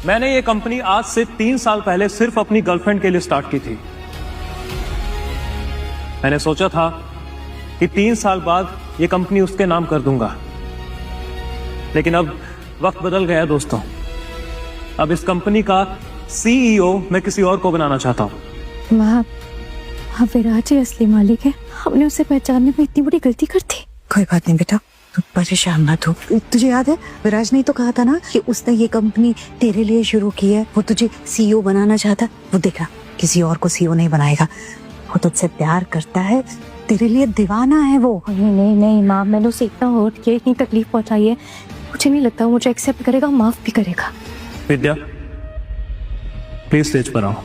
मैंने ये कंपनी आज से 3 साल पहले सिर्फ अपनी गर्लफ्रेंड के लिए स्टार्ट की थी। मैंने सोचा था कि 3 साल बाद ये कंपनी उसके नाम कर दूंगा, लेकिन अब वक्त बदल गया दोस्तों। अब इस कंपनी का सीईओ मैं किसी और को बनाना चाहता हूँ। माँ, हाँ विराज ही असली मालिक है। हमने उसे पहचानने में इतनी बड़ी गलती कर दी। कोई बात नहीं बेटा, तू परेशान मत हो। तुझे याद है विराज ने तो कहा था ना कि उसने ये कंपनी तेरे लिए शुरू की है, वो तुझे सीईओ बनाना चाहता। वो देखा किसी और को सीईओ नहीं बनाएगा, वो तुझसे प्यार करता है, तेरे लिए दीवाना है वो। नहीं नहीं नहीं माँ, मैंने उसे इतना हर्ट किया, इतनी तकलीफ पहुंचाई है, मुझे नहीं लगता वो मुझे एक्सेप्ट करेगा, माफ भी करेगा। विद्या प्लीज स्टेज पर आओ।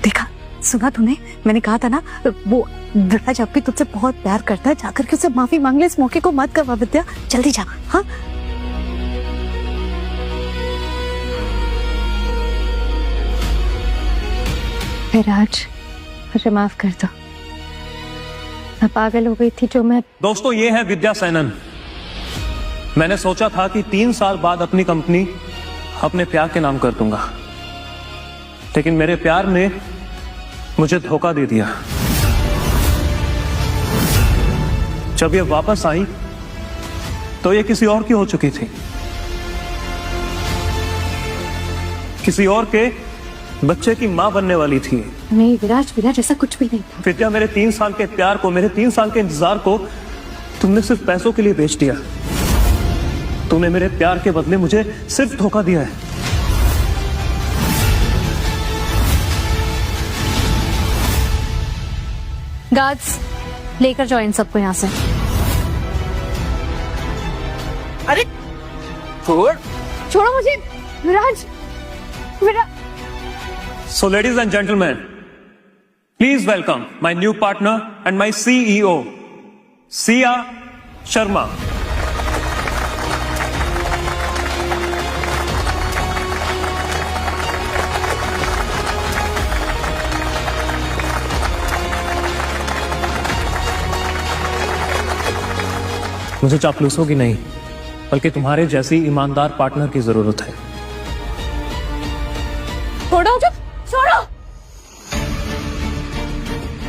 देखा, सुना तूने? मैंने कहा था ना वो विराज आपकी तुझसे बहुत प्यार करता है, जाकर के उससे माफी मांग ले। इस मौके को मत गवा विद्या, जल्दी जा। हाँ विराज, मुझे माफ कर दो, मैं पागल हो गई थी जो मैं। दोस्तों ये है विद्या सैनन। मैंने सोचा था कि 3 साल बाद अपनी कंपनी अपने प्यार के नाम कर दूंगा, लेकिन मेरे प्यार ने मुझे धोखा दे दिया। जब ये वापस आई तो ये किसी और की हो चुकी थी, किसी और के बच्चे की मां बनने वाली थी। नहीं विराज, विराज ऐसा कुछ भी नहीं था। विद्या, मेरे 3 साल के प्यार को, मेरे 3 साल के इंतजार को तुमने सिर्फ पैसों के लिए बेच दिया। तुमने मेरे प्यार के बदले मुझे सिर्फ धोखा दिया है। गार्ड्स, लेकर जाओ इन सबको यहाँ से। अरे छोड़, छोड़ो मुझे विराज, विराज। So ladies and gentlemen, please welcome my new partner and my CEO, Sia Sharma. मुझे चापलूसों की नहीं, बल्कि तुम्हारे जैसी ईमानदार पार्टनर की जरूरत है। छोड़ो, छोड़ो।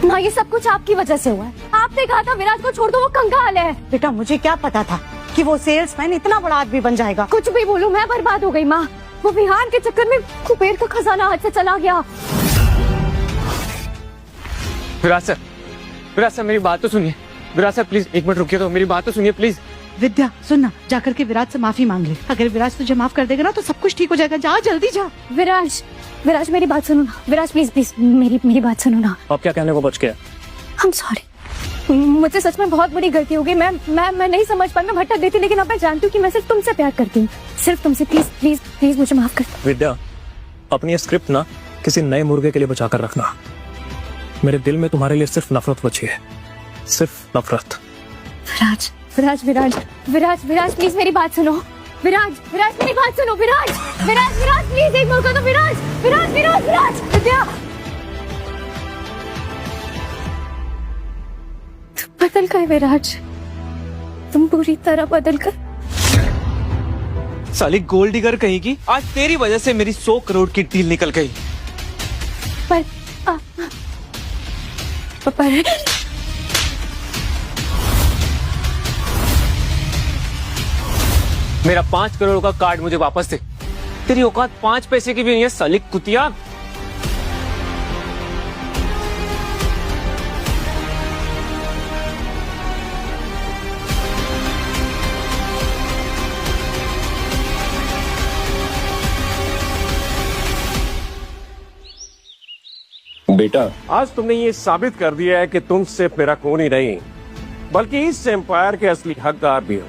माँ, ये सब कुछ आपकी वजह से हुआ है। आपने कहा था विराज को छोड़ दो, वो कंगाल है। बेटा, मुझे क्या पता था कि वो सेल्समैन इतना बड़ा आदमी बन जाएगा। कुछ भी बोलूं, मैं बर्बाद हो गई माँ। वो विहान के चक्कर में कुबेर का खजाना हाथ से चला गया। विराज सर मेरी बात तो सुनिए। विराज सर प्लीज 1 मिनट रुकिए, तो मेरी बात तो सुनिए प्लीज। विद्या सुनना, जाकर के विराज से माफी मांग ले। अगर विराज तुझे माफ कर देगा ना तो सब कुछ ठीक हो जाएगा। जा जल्दी जा। विराज, विराज मेरी बात सुनो ना। विराज प्लीज प्लीज मेरी बात सुनो ना। अब क्या कहने को बच गया? I'm sorry, मुझसे सच में बहुत बड़ी गलती हो गई। मैं नहीं समझ पाई, मैं भटक गई थी, लेकिन अब मैं जानती हूँ कि मैं सिर्फ तुमसे प्यार करती हूँ, सिर्फ तुमसे। प्लीज प्लीज प्लीज मुझे माफ कर दो। विद्या, अपनी ये स्क्रिप्ट ना किसी नए मुर्गे के लिए बचा कर रखना। मेरे दिल में तुम्हारे लिए सिर्फ नफरत बची है, सिर्फ नफरत। विराज विराज विराज विराज विराज प्लीज मेरी बात सुनो। विराज विराज मेरी बात सुनो। विराज विराज विराज प्लीज एक मौका दो। विराज विराज विराज विराज। विद्या, तुम बदल गए विराज, तुम पूरी तरह बदल गए। साली गोल्ड डिगर कहीं की, आज तेरी वजह से मेरी 100 करोड़ की डील निकल गई। पर मेरा 5 करोड़ का कार्ड मुझे वापस दे। तेरी औकात 5 पैसे की भी नहीं है साली कुतिया। बेटा, आज तुमने ये साबित कर दिया है कि तुम सिर्फ मेरा खून ही नहीं, बल्कि इस एम्पायर के असली हकदार भी हो।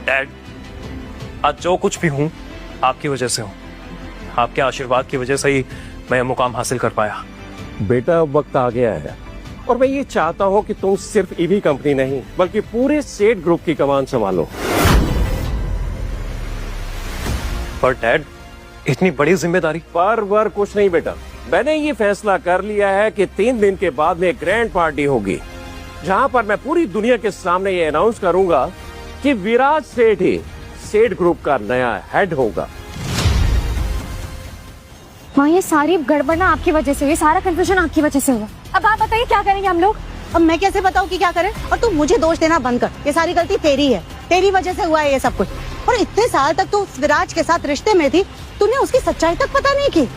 डैड, आज जो कुछ भी हूँ आपकी वजह से हूँ। आपके आशीर्वाद की वजह से ही मैं ये मुकाम हासिल कर पाया। बेटा, अब वक्त आ गया है और मैं ये चाहता हूँ कि तुम सिर्फ ईवी कंपनी नहीं बल्कि पूरे सेठ ग्रुप की कमान संभालो। पर डैड, इतनी बड़ी जिम्मेदारी। पर कुछ नहीं बेटा, मैंने ये फैसला कर लिया है कि 3 दिन के बाद में ग्रैंड पार्टी होगी, जहां पर मैं पूरी दुनिया के सामने ये अनाउंस करूंगा कि विराज सेठ ही सेठ ग्रुप का नया हेड होगा। माँ ये सारी गड़बड़ ना आपकी वजह से हुई, सारा कंफ्यूजन आपकी वजह से हुआ। अब आप बताइए क्या करेंगे हम लोग? अब मैं कैसे बताऊं कि क्या करें? और तू मुझे दोष देना बंद कर, ये सारी गलती तेरी है, तेरी वजह से हुआ है ये सब कुछ। और इतने साल तक तू विराज के साथ रिश्ते में थी, तूने उसकी सच्चाई तक पता नहीं की।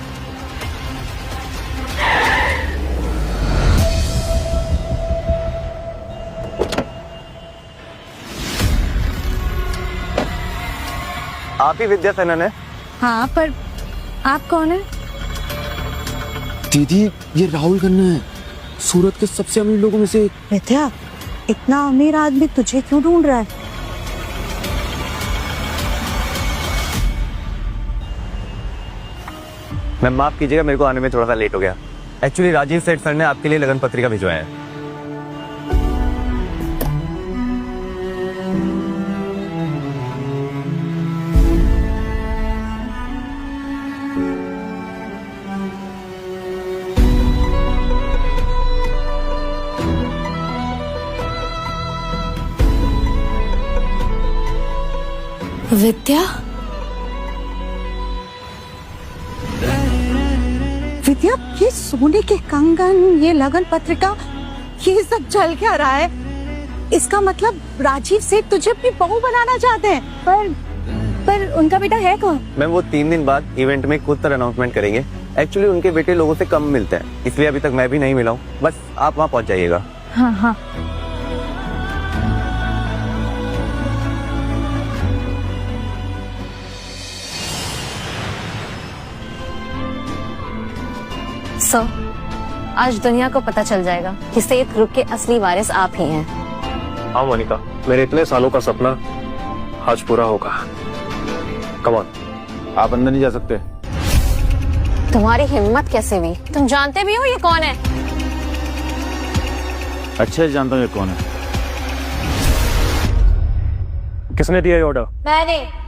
आप ही विद्या सेनन है? हाँ, पर आप कौन है? दीदी ये राहुल खन्ना है, सूरत के सबसे अमीर लोगों में से एक। विद्या, इतना अमीर आदमी तुझे क्यों ढूंढ रहा है? मैम माफ कीजिएगा, मेरे को आने में थोड़ा सा लेट हो गया। एक्चुअली राजीव सेठ सर ने आपके लिए लगन पत्रिका भिजवाया है। विद्या? विद्या, ये सोने के कंगन, ये लगन पत्रिका, ये सब चल क्या रहा है? इसका मतलब राजीव सेठ तुझे अपनी बहू बनाना चाहते हैं। पर उनका बेटा है कौन? मैम वो 3 दिन बाद इवेंट में खुद तरह अनाउंसमेंट करेंगे। एक्चुअली उनके बेटे लोगों से कम मिलते हैं, इसलिए अभी तक मैं भी नहीं मिला हूँ। बस आप वहाँ पहुँच जाइएगा। हाँ हाँ। आज दुनिया को पता चल जाएगा कि सेठ ग्रुप के असली वारिस आप ही हैं। हाँ मोनिका, मेरे इतने सालों का सपना आज पूरा होगा। Come on. आप अंदर नहीं जा सकते। तुम्हारी हिम्मत कैसे हुई? तुम जानते भी हो ये कौन है? अच्छे से जानता हूँ ये कौन है। किसने दिया ये ऑर्डर? मैंने।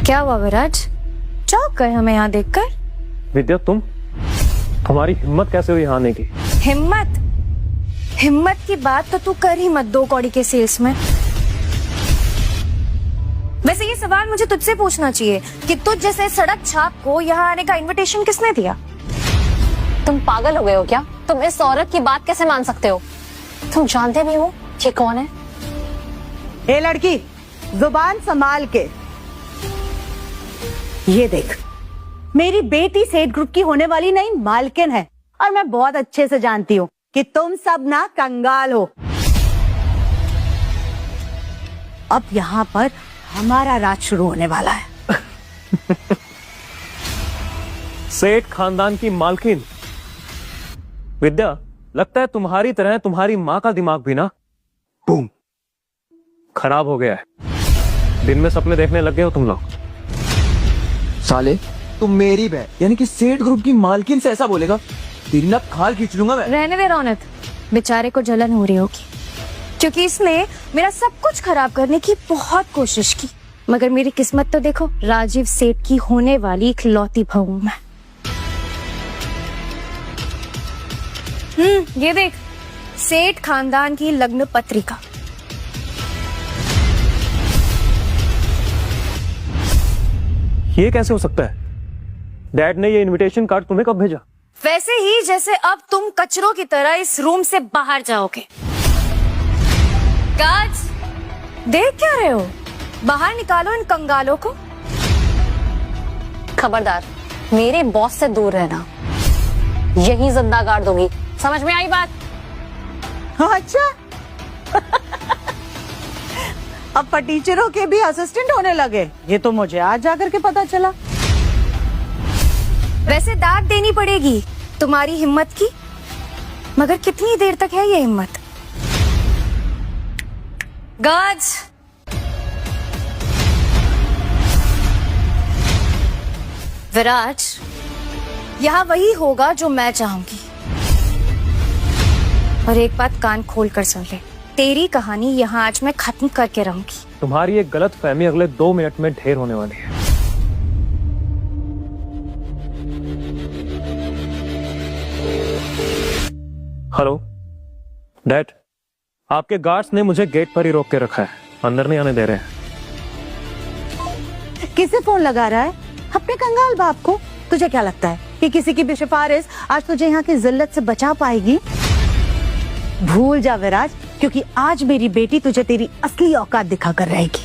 क्या हुआ विराज? चौंक गए हमें यहाँ देखकर? विद्या, तुम्हारी हिम्मत कैसे हुई यहाँ आने की? हिम्मत? हिम्मत की बात तो तू कर ही मत 2 कौड़ी के सेल्स में। वैसे ये सवाल मुझे तुझसे पूछना चाहिए कि तुझ जैसे सड़क छाप को यहाँ आने का इनविटेशन किसने दिया? तुम पागल हो गए हो क्या? तुम इस औरत की बात कैसे मान सकते हो? तुम जानते भी हो ये कौन है? ए लड़की, जुबान संभाल के। ये देख, मेरी बेटी सेठ ग्रुप की होने वाली नई मालकिन है, और मैं बहुत अच्छे से जानती हूँ कि तुम सब ना कंगाल हो। अब यहाँ पर हमारा राज शुरू होने वाला है। सेठ खानदान की मालकिन? विद्या, लगता है तुम्हारी तरह तुम्हारी माँ का दिमाग भी ना बूम खराब हो गया है। दिन में सपने देखने लग गए हो तुम लोग। साले तुम मेरी बहन यानी कि सेठ ग्रुप की मालकिन से ऐसा बोलेगा? तेरी ना खाल खींच लूंगा मैं। रहने दे रौनक, बेचारे को जलन हो रही होगी क्योंकि इसने मेरा सब कुछ खराब करने की बहुत कोशिश की, मगर मेरी किस्मत तो देखो, राजीव सेठ की होने वाली इकलौती बहू मैं। ये देख, सेठ खानदान की लग्न पत्रिका। ये कैसे हो सकता है? डैड ने ये इनविटेशन कार्ड तुम्हें कब भेजा? वैसे ही जैसे अब तुम कचरों की तरह इस रूम से बाहर जाओगे। काज, देख क्या रहे हो? बाहर निकालो इन कंगालों को। खबरदार, मेरे बॉस से दूर रहना, यही जिंदा गाड़ दूंगी। समझ में आई बात? अच्छा। अब टीचरों के भी असिस्टेंट होने लगे, ये तो मुझे आज जाकर के पता चला। वैसे दाद देनी पड़ेगी तुम्हारी हिम्मत की, मगर कितनी देर तक है ये हिम्मत? गाज, विराज, यहाँ वही होगा जो मैं चाहूंगी। और एक बात कान खोल कर सुन ले, तेरी कहानी यहाँ आज मैं खत्म करके रहूंगी। तुम्हारी एक गलत फहमी अगले 2 मिनट में ढेर होने वाली है। हेलो डैड, आपके गार्ड्स ने मुझे गेट पर ही रोक के रखा है, अंदर नहीं आने दे रहे हैं। किसे फोन लगा रहा है? अपने कंगाल बाप को। तुझे क्या लगता है कि किसी की भी सिफारिश आज तुझे यहाँ की जिल्लत से बचा पाएगी? भूल जा विराज, क्योंकि आज मेरी बेटी तुझे तेरी असली औकात दिखा कर रहेगी।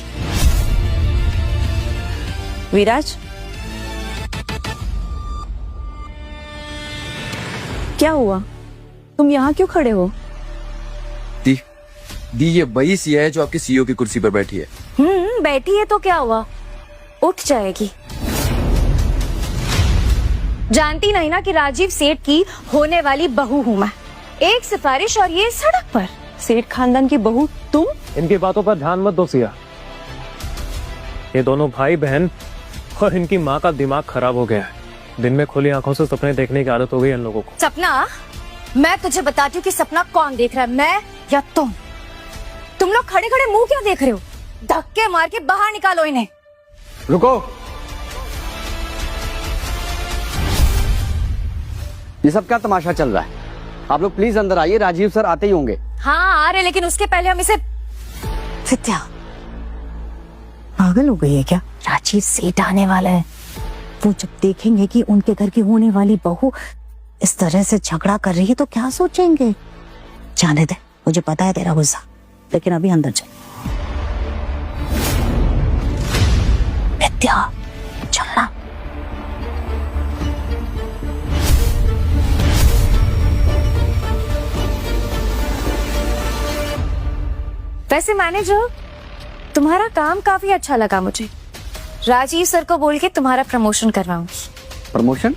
विराज, क्या हुआ? तुम यहाँ क्यों खड़े हो? दी ये वही सिया है जो आपके सीईओ की कुर्सी पर बैठी है। बैठी है तो क्या हुआ, उठ जाएगी। जानती नहीं ना कि राजीव सेठ की होने वाली बहू हूँ मैं। एक सिफारिश और ये सड़क पर। सेठ खानदान की बहू तुम? इनकी बातों पर ध्यान मत दो सिया। ये दोनों भाई बहन और इनकी माँ का दिमाग खराब हो गया है। दिन में खुली आंखों से सपने देखने की आदत हो गई इन लोगों को। सपना? मैं तुझे बताती हूँ कि सपना कौन देख रहा है, मैं या तुम? तुम लोग खड़े खड़े मुंह क्यों देख रहे हो? धक्के मार के बाहर निकालो इन्हें। रुको, ये सब क्या तमाशा चल रहा है? आप लोग प्लीज अंदर आइए, राजीव सर आते ही होंगे। हाँ आ रहे, लेकिन उसके पहले हम इसे। विद्या पागल हो गई है क्या? राजीव सेठ आने वाला है। वो जब देखेंगे कि उनके घर की होने वाली बहू इस तरह से झगड़ा कर रही है तो क्या सोचेंगे? जाने दे, मुझे पता है तेरा गुस्सा, लेकिन अभी अंदर चल। विद्या चलना। वैसे मैनेजर, तुम्हारा काम काफी अच्छा लगा मुझे। राजीव सर को बोल के तुम्हारा प्रमोशन करवाऊंगी। प्रमोशन?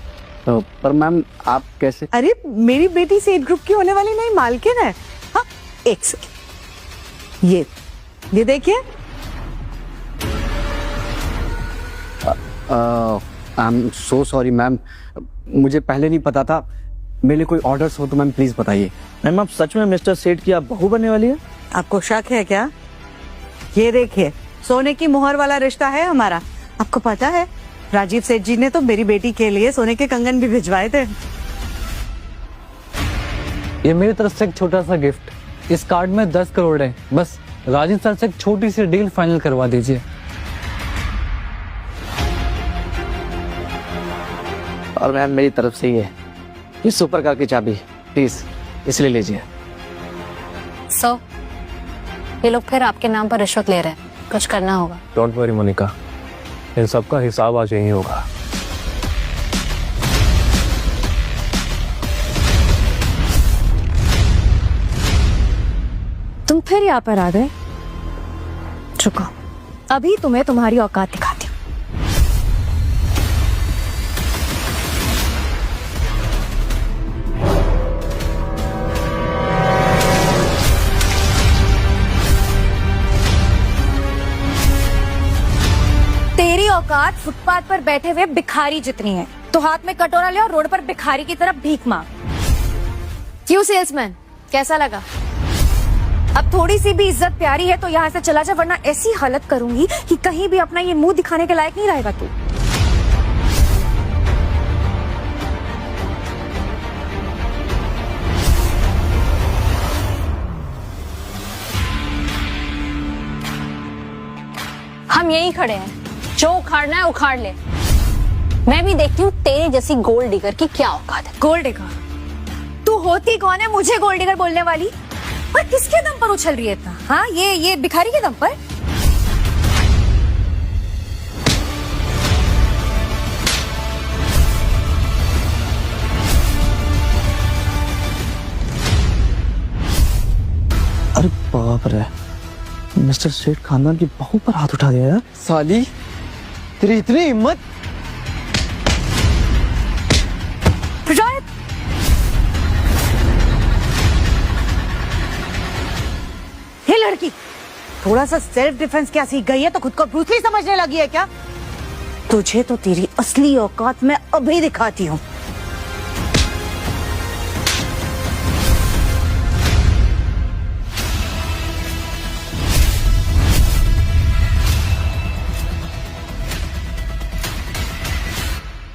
पर मैम आप कैसे? अरे मेरी बेटी सेठ ग्रुप की होने वाली नई मालकिन है। हाँ, एक सेकंड, ये देखिए। I am so sorry ma'am, मुझे पहले नहीं पता था। मेरे लिए कोई ऑर्डर्स हो तो मैम प्लीज बताइए। मैम आप सच में मिस्टर सेठ की आप बहू बनने वाली है? आपको शक है क्या? ये देखिए, सोने की मोहर वाला रिश्ता है हमारा। आपको पता है राजीव सेठ जी ने तो मेरी बेटी के लिए सोने के कंगन भी भिजवाए थे। ये मेरी तरफ से एक छोटा सा गिफ्ट। इस कार्ड में 10 करोड़ है, बस राजीव सर से एक छोटी सी डील फाइनल करवा दीजिए। और मैम मेरी तरफ से ये सुपर कार की चाबी, प्लीज इसलिए लीजिए। सो ये लोग फिर आपके नाम पर रिश्वत ले रहे हैं, कुछ करना होगा। डोंट वरी मोनिका, इन सबका हिसाब आज यही होगा। तुम फिर यहाँ पर आ गए? रुको, अभी तुम्हें तुम्हारी औकात दिखाती हूँ। तेरी औकात फुटपाथ पर बैठे हुए भिखारी जितनी है, तो हाथ में कटोरा ले और रोड पर भिखारी की तरफ भीख मांग। क्यों सेल्समैन, कैसा लगा? अब थोड़ी सी भी इज्जत प्यारी है तो यहाँ से चला जा, वरना ऐसी हालत करूंगी कि कहीं भी अपना ये मुंह दिखाने के लायक नहीं रहेगा तू। हम यही खड़े हैं, जो उखाड़ना है उखाड़ ले। मैं भी देखती हूँ तेरी जैसी गोल्ड डिगर की क्या औकात है। Gold digger? तू होती कौन है मुझे गोल्ड डिगर बोलने वाली? और किसके दम पर उछल रही है इतना? हाँ, ये भिखारी के दम पर? अरे बाप रे, मिस्टर सेठ खानदान की बहू पर हाथ उठा दिया यार। साली, तेरी इतनी हिम्मत! ये लड़की थोड़ा सा सेल्फ डिफेंस क्या सीख गई है तो खुद को ब्रूस ली समझने लगी है क्या? तुझे तो तेरी असली औकात मैं अभी दिखाती हूँ।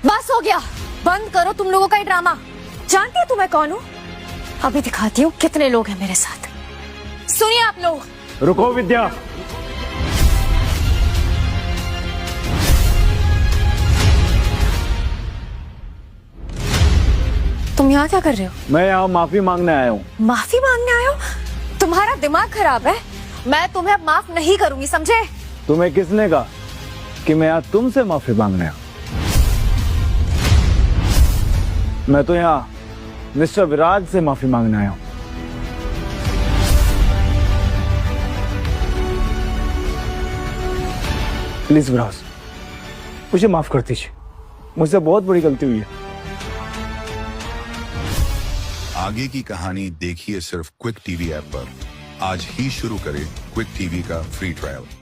बस हो गया, बंद करो तुम लोगों का ये ड्रामा। जानती है तुम्हें कौन हूँ? अभी दिखाती हूँ कितने लोग हैं मेरे साथ। सुनिए आप लोग, रुको विद्या। तुम यहाँ क्या कर रहे हो? मैं यहाँ माफी मांगने आया हूँ। माफी मांगने आए हो? तुम्हारा दिमाग खराब है। मैं तुम्हें अब माफ नहीं करूंगी, समझे? तुम्हें किसने कहा कि मैं यहाँ तुमसे माफी मांगने आया? मैं तो यहाँ मिस्टर विराज से माफी मांगने आया हूँ। प्लीज विराज, मुझे माफ कर दीजिए, मुझसे बहुत बड़ी गलती हुई है। आगे की कहानी देखिए सिर्फ क्विक टीवी ऐप पर। आज ही शुरू करें क्विक टीवी का फ्री ट्रायल।